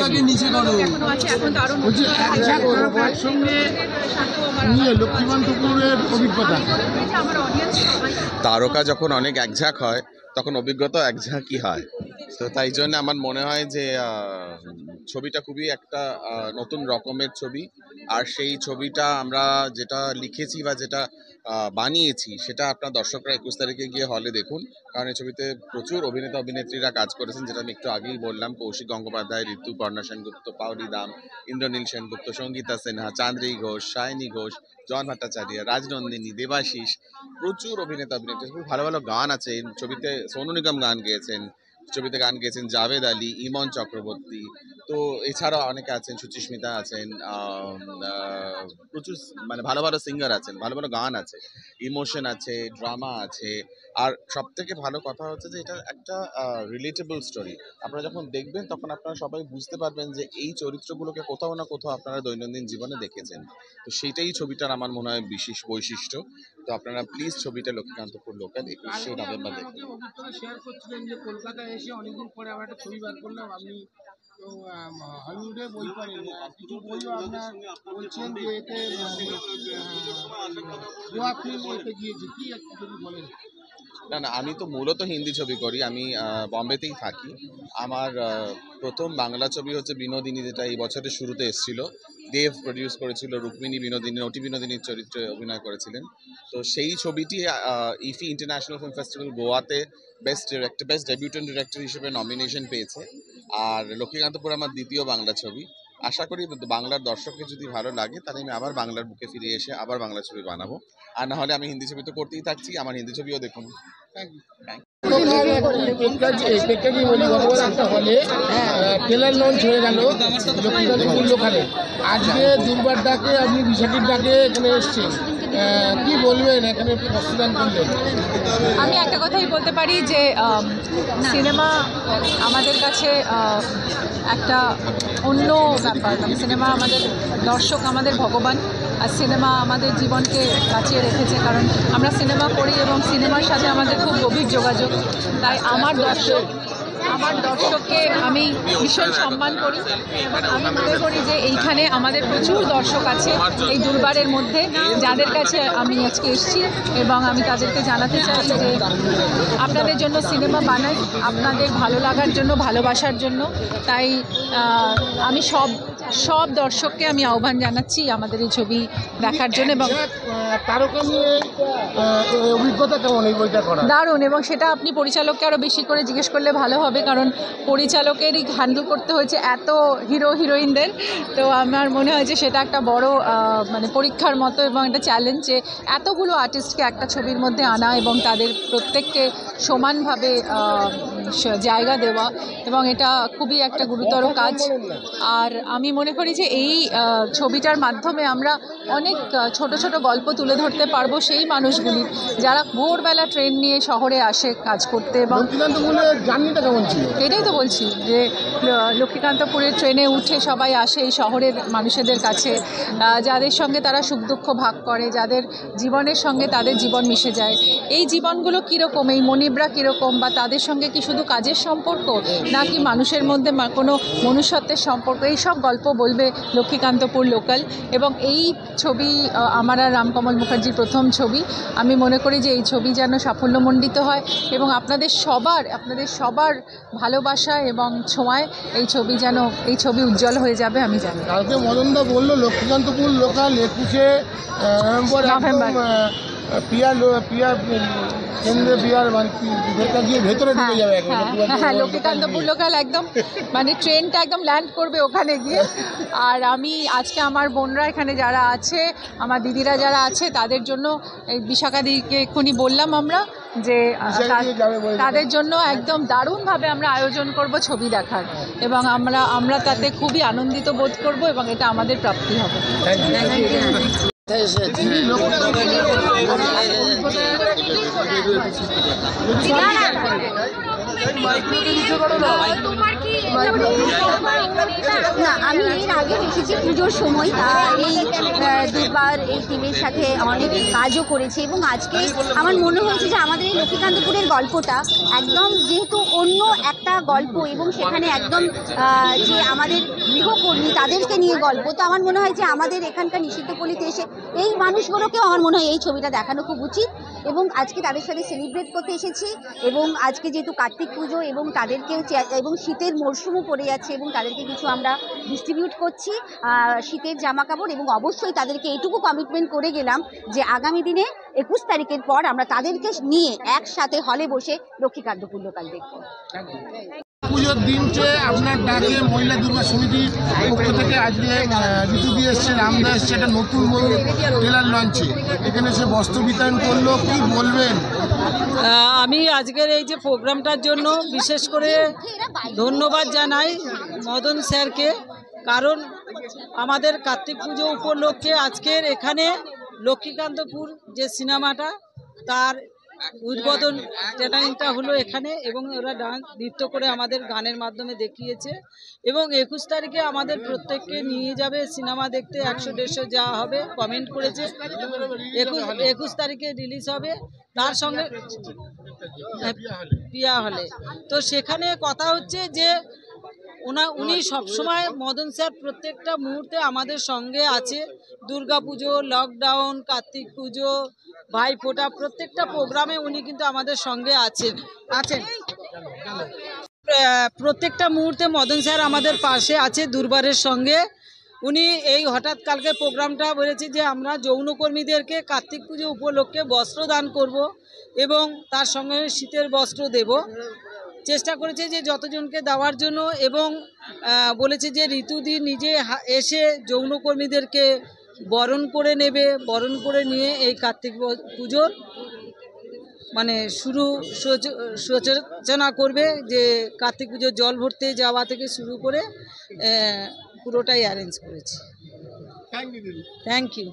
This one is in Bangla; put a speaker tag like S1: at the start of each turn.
S1: ক্যামেরাকে নিচে করো।
S2: এখনো আছে, এখন তো আরো
S1: একসঙ্গে নিয়ে লক্ষ্মীকান্ত পুরের অভিজ্ঞতা।
S2: আমার অডিয়েন্স
S3: তারকা যখন অনেক একঝাঁক হয় তখন অভিজ্ঞতা একঝাঁকই হয়। তো তাই জন্য আমার মনে হয় যে ছবিটা খুবই একটা নতুন রকমের ছবি। আর সেই ছবিটা আমরা যেটা লিখেছি বা যেটা বানিয়েছি সেটা আপনার দর্শকরা 21 তারিখে গিয়ে হলে দেখুন। কারণ এই ছবিতে প্রচুর অভিনেতা অভিনেত্রীরা কাজ করেছেন, যেটা আমি একটু আগেই বললাম। কৌশিক গঙ্গোপাধ্যায়, ঋতুপর্ণা সেনগুপ্ত, পাওলি দাম, ইন্দ্রনীল সেনগুপ্ত, সঙ্গীতা সিনহা, চাঁদ্রী ঘোষ, সায়নী ঘোষ, জন ভট্টাচার্য, রাজনন্দিনী, দেবাশিস, প্রচুর অভিনেতা অভিনেত্রী, খুব ভালো ভালো গান আছে এই ছবিতে। সোনু নিগম গান গেয়েছেন ছবিতে, গান গেয়েছেন জাভেদ আলী, ইমন চক্রবর্তী। তো এছাড়াও অনেকে আছেন, সুচিস্মিতা আছেন, প্রচুর মানে ভালো ভালো সিঙ্গার আছেন, ভালো ভালো গান আছে, ইমোশন আছে, ড্রামা আছে। আর সব থেকে ভালো কথা হচ্ছে যে এটা একটা রিলেটেবল স্টোরি। আপনারা যখন দেখবেন তখন আপনারা সবাই বুঝতে পারবেন যে এই চরিত্রগুলোকে কোথাও না কোথাও আপনারা দৈনন্দিন জীবনে দেখেছেন। তো সেটাই ছবিটার আমার মনে হয় বিশেষ বৈশিষ্ট্য। তো আপনারা প্লিজ ছবিটা লক্ষ্মীকান্তপুর লোকাল 21শে নভেম্বর দেখুন।
S1: শেয়ার করছিলেন যে কলকাতায় এসে অনেকদিন পরে আবার একটা ছবি বার করলাম, আপনি তো হলিউডে বই করেন, কিছু বইও আপনার বলছেন যে এতে গোয়া ফিল্ম এতে গিয়েছে, কি একটু যদি বলেন।
S3: না না, আমি তো মূলত হিন্দি ছবি করি, আমি বম্বেতেই থাকি। আমার প্রথম বাংলা ছবি হচ্ছে বিনোদিনী, যেটা এই বছরের শুরুতে এসেছিল। দেব প্রডিউস করেছিল, রুক্মিণী বিনোদিনী, নটি বিনোদিনীর চরিত্রে অভিনয় করেছিলেন। তো সেই ছবিটি ইফি ইন্টারন্যাশনাল ফিল্ম ফেস্টিভ্যাল গোয়াতে বেস্ট ডেবিউটেন্ট ডিরেক্টর হিসেবে নমিনেশন পেয়েছে। আর লক্ষ্মীকান্তপুর আমার দ্বিতীয় বাংলা ছবি। আশা করি বাংলার দর্শককে যদি ভালো লাগে তাহলে আমি আবার বাংলার বুকে ফিরে এসে আবার বাংলা ছবি বানাবো। আর না হলে আমি হিন্দি ছবি তো করতেই থাকছি, আমার হিন্দি ছবিও দেখুন।
S1: ট্রেলার লঞ্চ হয়ে গেল লক্ষ্মীকান্তপুর লোকালে। আজকে দুর্বার ডাকে আপনি বিশাখির ডাকে এখানে এসছেন, কি বলবেন এখানে প্রস্তুদান করলেন?
S2: আমি একটা কথাই বলতে পারি যে সিনেমা আমাদের কাছে একটা অন্য ব্যাপার। মানে সিনেমা আমাদের দর্শক, আমাদের ভগবান। আর সিনেমা আমাদের জীবনকে বাঁচিয়ে রেখেছে, কারণ আমরা সিনেমা করি এবং সিনেমার সাথে আমাদের খুব গভীর যোগাযোগ। তাই আমার দর্শককে আমি ভীষণ সম্মান করি এবং আমি মনে করি যে এইখানে আমাদের প্রচুর দর্শক আছে এই দুর্বারের মধ্যে, যাদের কাছে আমি আজকে এসেছি। এবং আমি তাদেরকে জানাতে চাই যে আপনাদের জন্য সিনেমা বানাই, আপনাদের ভালো লাগার জন্য, ভালোবাসার জন্য। তাই আমি সব দর্শককে আমি আহ্বান জানাচ্ছি আমাদের এই ছবি দেখার জন্য। এবং
S1: তারকা নিয়ে অভিজ্ঞতা কেমন এই বইটা করা?
S2: দারুণ। এবং সেটা আপনি পরিচালককে আরও বেশি করে জিজ্ঞেস করলে ভালো হবে, কারণ পরিচালকেরই হ্যান্ডেল করতে হয়েছে এত হিরো হিরোইনদের। তো আমার মনে হয় যে সেটা একটা বড় মানে পরীক্ষার মতো এবং একটা চ্যালেঞ্জ, যে এতগুলো আর্টিস্টকে একটা ছবির মধ্যে আনা এবং তাদের প্রত্যেককে সমানভাবে জায়গা দেওয়া, এবং এটা খুবই একটা গুরুতর কাজ। আর আমি মনে করি যে এই ছবিটার মাধ্যমে আমরা অনেক ছোট ছোট গল্প তুলে ধরতে পারবো সেই মানুষগুলি যারা ভোরবেলা ট্রেন নিয়ে শহরে আসে কাজ করতে। এবং এটাই তো বলছি যে লক্ষ্মীকান্তপুরের ট্রেনে উঠে সবাই আসে এই শহরের মানুষদের কাছে, যাদের সঙ্গে তারা সুখ দুঃখ ভাগ করে, যাদের জীবনের সঙ্গে তাদের জীবন মিশে যায়। এই জীবনগুলো কীরকম, এই মনিবরা কীরকম, বা তাদের সঙ্গে কি শুধু কাজের সম্পর্ক নাকি মানুষের মধ্যে কোনো মনুষ্যত্বের সম্পর্ক, এই সব গল্প বলবে লক্ষ্মীকান্তপুর লোকাল। এবং এই ছবি আমার আর রামকমল মুখার্জির প্রথম ছবি। আমি মনে করি যে এই ছবি যেন সাফল্যমণ্ডিত হয় এবং আপনাদের সবার ভালোবাসা এবং ছোঁয়ায় এই ছবি উজ্জ্বল হয়ে যাবে, আমি জানি।
S1: কালকে মদনদা বললো লক্ষ্মীকান্তপুর লোকাল 21শে নভেম্বর
S2: লক্ষ্মীকান্তপুর লোকাল একদম মানে ট্রেনটা একদম ল্যান্ড করবে ওখানে গিয়ে। আর আমি আজকে আমার বোনরা এখানে যারা আছে, আমার দিদিরা যারা আছে, তাদের জন্য এই বিশাখাদিকে এক্ষুনি বললাম আমরা যে তাদের জন্য একদম দারুণভাবে আমরা আয়োজন করব ছবি দেখার, এবং আমরা তাতে খুবই আনন্দিত বোধ করব এবং এটা আমাদের প্রাপ্তি হবে।
S4: না, আমি এর আগে এসেছি পুজোর সময়, এই দুবার এই টিমের সাথে অনেক কাজও করেছি এবং আজকে আমার মনে হয়েছে যে আমাদের এই লক্ষ্মীকান্তপুরের গল্পটা একদম যেহেতু অন্য একটা গল্প এবং সেখানে একদম যে আমাদের গৃহকর্মী তাদেরকে নিয়ে গল্প, তো আমার মনে হয় যে আমাদের এখানকার নিষিদ্ধপল্লীতে এসে এই মানুষগুলোকেও আমার মনে হয় এই ছবিটা দেখানো খুব উচিত এবং আজকে তাদের সাথে সেলিব্রেট করতে এসেছি। এবং আজকে যেহেতু কার্তিক পুজো এবং তাদেরকেও এবং শীতের মরশুমও পড়ে যাচ্ছে এবং তাদেরকে কিছু আমরা ডিস্ট্রিবিউট করছি শীতের জামা কাপড় এবং অবশ্যই তাদেরকে এইটুকু কমিটমেন্ট করে গেলাম যে আগামী দিনে 21 তারিখের পর আমরা তাদেরকে নিয়ে একসাথে হলে বসে লক্ষ্মীকান্তপুর লোকাল দেখব।
S1: পুজোর দিনকে আপনার ডাকে মহিলা দুর্গা সমিতির পক্ষ থেকে আজকে ঋতু দিয়ে এসছে, রামদা এসছে, একটা নতুন ট্রেলার লঞ্চে এখানে সে বস্ত্র বিতরণ করলো, কি বলবেন?
S5: আমি আজকের এই যে প্রোগ্রামটার জন্য বিশেষ করে ধন্যবাদ জানাই মদন স্যারকে, কারণ আমাদের কার্তিক পুজো উপলক্ষে আজকের এখানে লক্ষ্মীকান্তপুর যে সিনেমাটা তার উদ্বোধন ট্রেনিংটা হলো এখানে এবং ওরা নৃত্য করে আমাদের গানের মাধ্যমে দেখিয়েছে এবং 21 তারিখে আমাদের প্রত্যেককে নিয়ে যাবে সিনেমা দেখতে, 100-150 যাওয়া হবে কমেন্ট করেছে। 21 তারিখে রিলিজ হবে, তার সঙ্গে পিয়া হলে। তো সেখানে কথা হচ্ছে যে উনি সবসময় মদন স্যার প্রত্যেকটা মুহূর্তে আমাদের সঙ্গে আছে, দুর্গাপুজো, লকডাউন, কার্তিক পুজো, ভাইফোঁটা, প্রত্যেকটা প্রোগ্রামে উনি কিন্তু আমাদের সঙ্গে আছেন। প্রত্যেকটা মুহূর্তে মদন স্যার আমাদের পাশে আছে দুর্বারের সঙ্গে। উনি এই হঠাৎ কালকে প্রোগ্রামটা বলেছে যে আমরা যৌনকর্মীদেরকে কার্তিক পুজো উপলক্ষে বস্ত্র দান করব এবং তার সঙ্গে শীতের বস্ত্র দেব। চেষ্টা করেছে যে যতজনকে দেওয়ার জন্য এবং বলেছে যে ঋতুদি নিজে এসে যৌনকর্মীদেরকে বরণ করে নেবে, বরণ করে নিয়ে এই কার্তিক পুজোর মানে সূচনা করবে, যে কার্তিক পুজোর জল ভরতে যাওয়া থেকে শুরু করে পুরোটাই অ্যারেঞ্জ করেছে। Thank you.